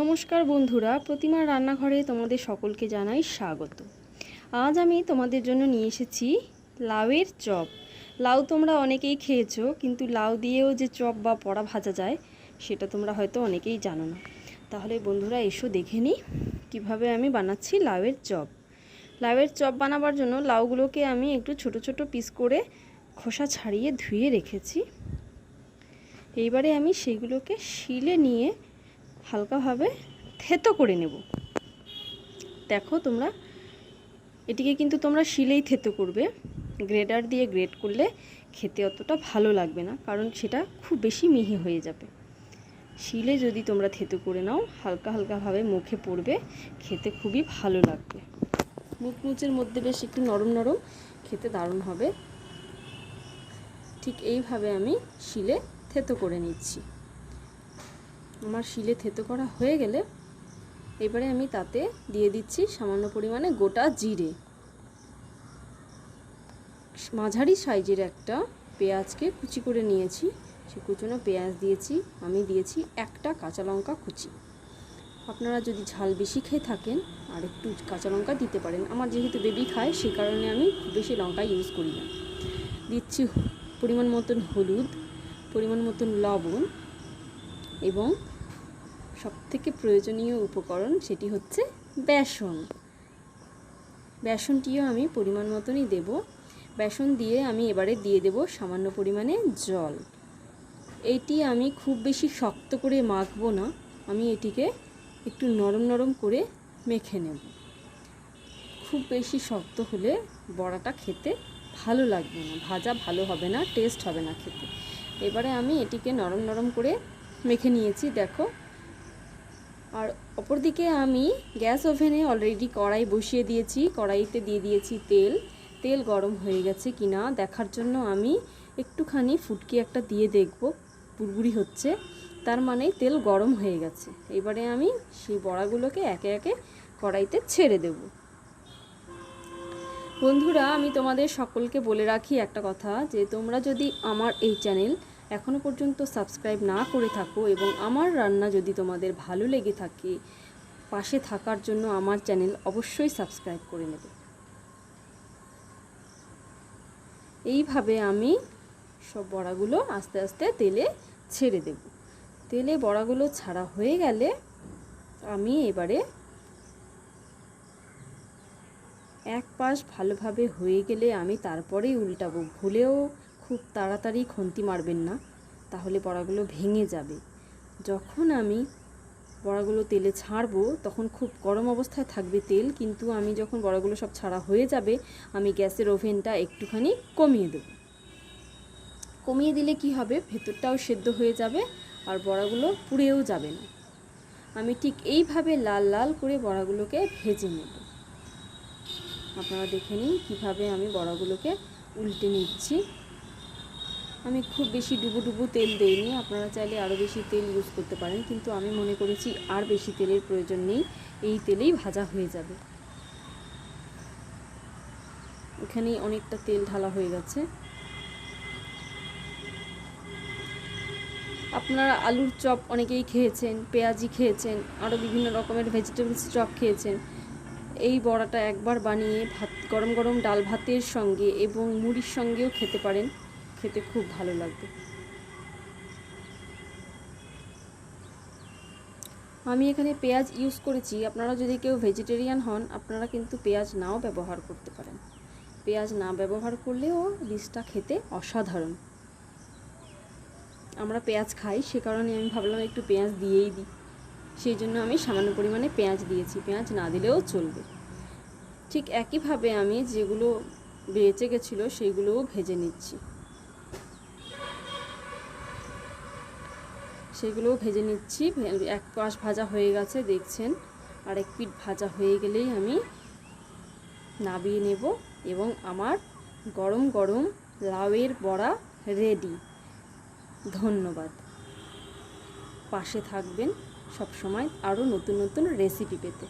নমস্কার বন্ধুরা, প্রতিমার রান্নাঘরে তোমাদের সকলকে জানাই স্বাগত। আজ আমি তোমাদের জন্য নিয়ে এসেছি লাউয়ের চপ। লাউ তোমরা অনেকেই খেয়েছো, কিন্তু লাউ দিয়েও যে চপ বা বড়া ভাজা যায় সেটা তোমরা হয়তো অনেকেই জানো না। তাহলে বন্ধুরা এসো দেখে নিই কীভাবে আমি বানাচ্ছি লাউয়ের চপ। লাউয়ের চপ বানাবার জন্য লাউগুলোকে আমি একটু ছোট ছোট পিস করে খোসা ছাড়িয়ে ধুয়ে রেখেছি। এইবারে আমি সেগুলোকে শিলে নিয়ে হালকাভাবে থেতো করে নেব। দেখো তোমরা এটিকে কিন্তু তোমরা শিলেই থেতো করবে, গ্রেডার দিয়ে গ্রেড করলে খেতে অতটা ভালো লাগবে না, কারণ সেটা খুব বেশি মিহি হয়ে যাবে। শিলে যদি তোমরা থেতো করে নাও হালকা হালকাভাবে মুখে পড়বে, খেতে খুবই ভালো লাগবে। মুচমুচের মধ্যে বেশ একটু নরম নরম, খেতে দারুণ হবে। ঠিক এইভাবে আমি শিলে থেতো করে নিচ্ছি। আমার শিলে থেতো করা হয়ে গেলে এবারে আমি তাতে দিয়ে দিচ্ছি সামান্য পরিমাণে গোটা জিরে। মাঝারি সাইজের একটা পেঁয়াজকে কুচি করে নিয়েছি, সে কুচনো পেঁয়াজ দিয়েছি। আমি দিয়েছি একটা কাঁচা লঙ্কা কুচি। আপনারা যদি ঝাল বেশি খেয়ে থাকেন আর একটু কাঁচা লঙ্কা দিতে পারেন। আমার যেহেতু বেবি খায় সে কারণে আমি খুব বেশি লঙ্কা ইউজ করি না। দিচ্ছি পরিমাণ মতন হলুদ, পরিমাণ মতন লবণ, এবং সবথেকে প্রয়োজনীয় উপকরণ সেটি হচ্ছে বেসন। বেসনটিও আমি পরিমাণ মতনই দেব। বেসন দিয়ে আমি এবারে দিয়ে দেব সামান্য পরিমাণে জল। এটি আমি খুব বেশি শক্ত করে মাখবো না, আমি এটিকে একটু নরম নরম করে মেখে নেব। খুব বেশি শক্ত হলে বড়াটা খেতে ভালো লাগবে না, ভাজা ভালো হবে না, টেস্ট হবে না খেতে। এবারে আমি এটিকে নরম নরম করে মেখে নিয়েছি দেখো। আর অপরদিকে আমি গ্যাস ওভেনে অলরেডি কড়াই বসিয়ে দিয়েছি। কড়াইতে দিয়ে দিয়েছি তেল। তেল গরম হয়ে গেছে কিনা দেখার জন্য আমি একটুখানি ফুটকি একটা দিয়ে দেখব, বুড়বুড়ি হচ্ছে, তার মানে তেল গরম হয়ে গেছে। এবারে আমি সেই বড়াগুলোকে একে একে কড়াইতে ছেড়ে দেব। বন্ধুরা, আমি তোমাদের সকলকে বলে রাখি একটা কথা, যে তোমরা যদি আমার এই চ্যানেল এখনও পর্যন্ত সাবস্ক্রাইব না করে থাকো এবং আমার রান্না যদি তোমাদের ভালো লেগে থাকে, পাশে থাকার জন্য আমার চ্যানেল অবশ্যই সাবস্ক্রাইব করে নেবে। এইভাবে আমি সব বড়াগুলো আস্তে আস্তে তেলে ছেড়ে দেব। তেলে বড়াগুলো ছাড়া হয়ে গেলে আমি এবারে এক পাশ ভালোভাবে হয়ে গেলে আমি তারপরেই উল্টাবো। ভুলেও খুব তাড়াতাড়ি খুন্তি মারবেন না, তাহলে বড়াগুলো ভেঙে যাবে। যখন আমি বড়াগুলো তেলে ছাড়বো তখন খুব গরম অবস্থায় থাকবে তেল, কিন্তু আমি যখন বড়াগুলো সব ছাড়া হয়ে যাবে আমি গ্যাসের ওভেনটা একটুখানি কমিয়ে দেব। কমিয়ে দিলে কি হবে, ভেতরটাও সেদ্ধ হয়ে যাবে আর বড়াগুলো পুড়েও যাবে না। আমি ঠিক এইভাবে লাল লাল করে বড়াগুলোকে ভেজে নেব। আপনারা দেখে নিন কীভাবে আমি বড়াগুলোকে উল্টে নিচ্ছি। আমি খুব বেশি ডুবো ডুবো তেল দেইনি, আপনারা চাইলে আরও বেশি তেল ইউজ করতে পারেন, কিন্তু আমি মনে করেছি আর বেশি তেলের প্রয়োজন নেই, এই তেলেই ভাজা হয়ে যাবে। এখানেই অনেকটা তেল ঢালা হয়ে গেছে। আপনারা আলুর চপ অনেকেই খেয়েছেন, পেঁয়াজি খেয়েছেন, আরও বিভিন্ন রকমের ভেজিটেবলস চপ খেয়েছেন। এই বড়াটা একবার বানিয়ে ভাত, গরম গরম ডাল ভাতের সঙ্গে এবং মুড়ির সঙ্গেও খেতে পারেন, খেতে খুব ভালো লাগবে। আমি এখানে পেঁয়াজ ইউজ করেছি, আপনারা যদি কেউ ভেজিটেরিয়ান হন আপনারা কিন্তু পেঁয়াজ নাও ব্যবহার করতে পারেন। পেঁয়াজ না ব্যবহার করলেও ডিশটা খেতে অসাধারণ। আমরা পেঁয়াজ খাই, সে কারণে আমি ভাবলাম একটু পেঁয়াজ দিয়েই দিই, সেই জন্য আমি সামান্য পরিমাণে পেঁয়াজ দিয়েছি, পেঁয়াজ না দিলেও চলবে। ঠিক একইভাবে আমি যেগুলো বেঁচে গেছিলো সেইগুলোও ভেজে নিচ্ছি। এক পাশ ভাজা হয়ে গেছে দেখছেন, আর এক পিঠ ভাজা হয়ে গেলেই আমি নামিয়ে নেব এবং আমার গরম গরম লাউয়ের বড়া রেডি। ধন্যবাদ। পাশে থাকবেন সব সময় আরও নতুন নতুন রেসিপি পেতে।